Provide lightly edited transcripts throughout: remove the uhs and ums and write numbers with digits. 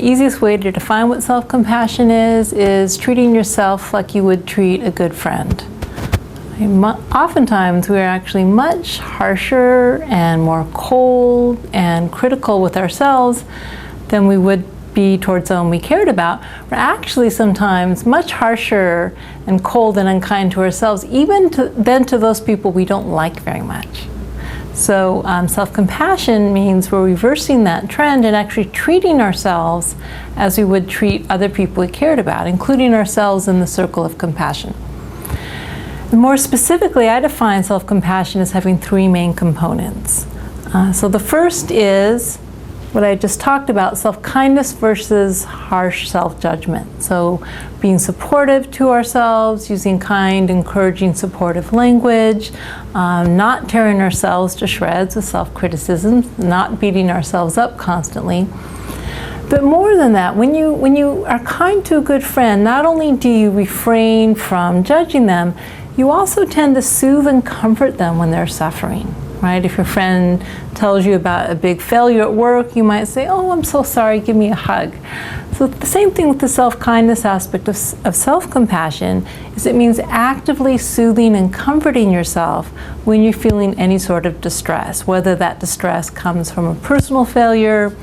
easiest way to define what self-compassion is treating yourself like you would treat a good friend. Oftentimes we're actually much harsher and more cold and critical with ourselves than we would be towards someone we cared about. We're actually sometimes much harsher and cold and unkind to ourselves, even than to those people we don't like very much. So self-compassion means we're reversing that trend and actually treating ourselves as we would treat other people we cared about, including ourselves in the circle of compassion. And more specifically, I define self-compassion as having three main components. So the first is what I just talked about, self-kindness versus harsh self-judgment. So being supportive to ourselves, using kind, encouraging, supportive language, not tearing ourselves to shreds with self-criticism, not beating ourselves up constantly. But more than that, when you are kind to a good friend, not only do you refrain from judging them, you also tend to soothe and comfort them when they're suffering. Right? If your friend tells you about a big failure at work, you might say, "Oh, I'm so sorry, give me a hug." So the same thing with the self-kindness aspect of self-compassion is it means actively soothing and comforting yourself when you're feeling any sort of distress, whether that distress comes from a personal failure,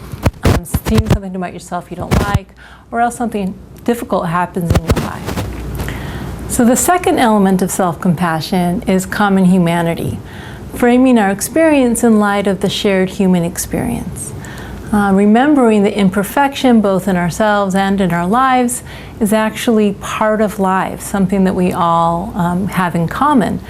seeing something about yourself you don't like, or else something difficult happens in your life. So the second element of self-compassion is common humanity, framing our experience in light of the shared human experience. Remembering the imperfection both in ourselves and in our lives is actually part of life, something that we all have in common.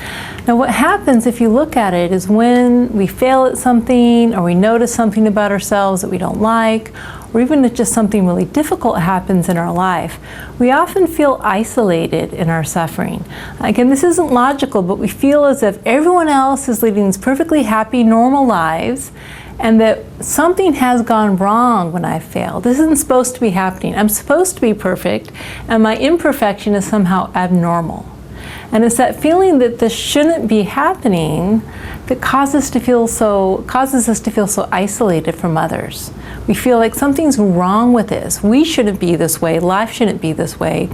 Now what happens if you look at it is when we fail at something or we notice something about ourselves that we don't like, or even if just something really difficult happens in our life, we often feel isolated in our suffering. Again, this isn't logical, but we feel as if everyone else is leading these perfectly happy, normal lives, and that something has gone wrong when I failed. This isn't supposed to be happening. I'm supposed to be perfect, and my imperfection is somehow abnormal. And it's that feeling that this shouldn't be happening that causes us to feel so isolated from others. We feel like something's wrong with this. We shouldn't be this way. Life shouldn't be this way.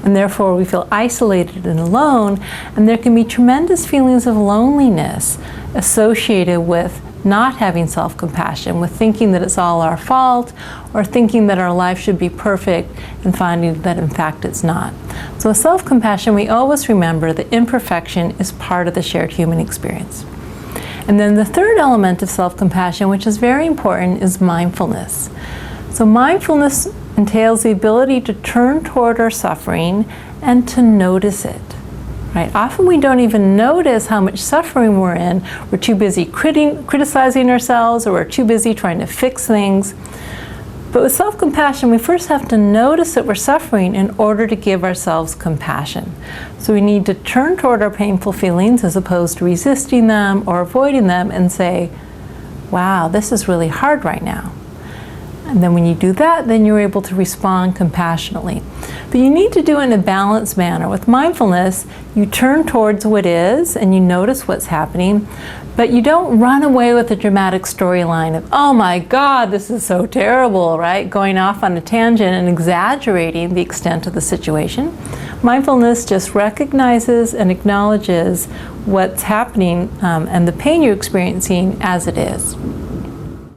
And therefore we feel isolated and alone. And there can be tremendous feelings of loneliness associated with not having self-compassion, with thinking that it's all our fault, or thinking that our life should be perfect and finding that in fact it's not. So with self-compassion, we always remember that imperfection is part of the shared human experience. And then the third element of self-compassion, which is very important, is mindfulness. So mindfulness entails the ability to turn toward our suffering and to notice it. Right? Often we don't even notice how much suffering we're in. We're too busy criticizing ourselves, or we're too busy trying to fix things. But with self-compassion, we first have to notice that we're suffering in order to give ourselves compassion. So we need to turn toward our painful feelings as opposed to resisting them or avoiding them and say, wow, this is really hard right now. And then when you do that, then you're able to respond compassionately. But you need to do it in a balanced manner. With mindfulness, you turn towards what is and you notice what's happening, but you don't run away with a dramatic storyline of, oh my God, this is so terrible, right? Going off on a tangent and exaggerating the extent of the situation. Mindfulness just recognizes and acknowledges what's happening and the pain you're experiencing as it is.